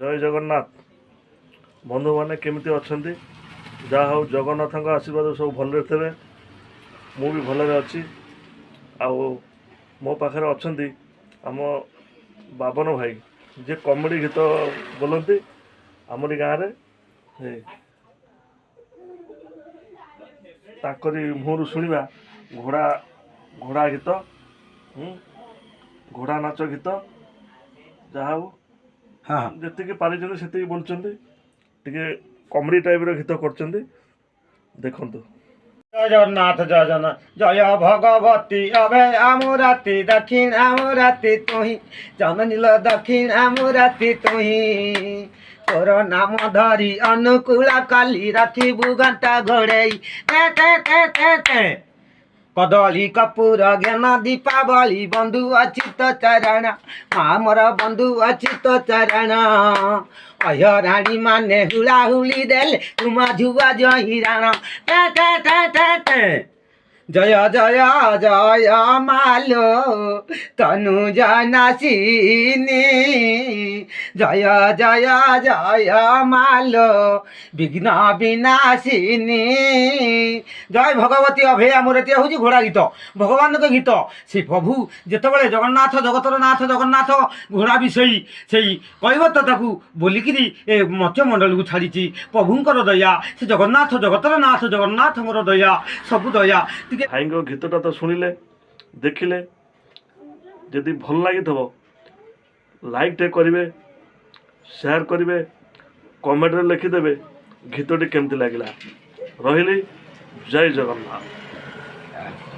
जय जगन्नाथ बंधु मैंने केमती अच्छा जहा हूँ जगन्नाथ आशीर्वाद सब भल थे मु भी भल अच्छी आओ मो पाखे अच्छा आम बाबन भाई जे कमेडी गीत बोलती आमरी गाँव में ताकरी मुहर शुणा घोड़ा घोड़ा गीत घोड़ा नाच गीत जहा हूँ हाँ जी पारिछन्ति से बोलुंट टे कमेडी टाइप गीत कर देखु जय जगन्नाथ जय जगन्नाथ जय भगवती अभय आमुराती दक्षिण आमुराती तुही जननील दक्षिण आमुराती तुही तोर नाम धरी अनुकूला काली रखिबु घंटा घोड़ई टे टे टे टे टे कदली कपूर ज्ञान दीपावली बंधु अचित चरण मामर बंधु अचित चरण अयराणी माने हुला हुली देले तुम झुआ जहिराण टे टे टे टे टे जय जय जय मालो तनु जनासिनी जय जय जय मालो विघ्न विनाशिनी जय भगवती अभय आमुरती हूँ घोड़ा गीत भगवान के गीत से प्रभु जितेबाला जगन्नाथ जगतर नाथ जगन्नाथ घोड़ा विषयी से कह तो बोलिकी मत्स्य मंडल को छाड़ी प्रभुंर दया से जगन्नाथ जगतर नाथ जगन्नाथ मोर दया सब दया भाई गीतटा तो शुणिले देखिले जदि भल लगी लाइक टे करेंगे शेयर करेंगे कमेंट लिखिदेवे गीतटी केमती लगे रही जय जगन्नाथ।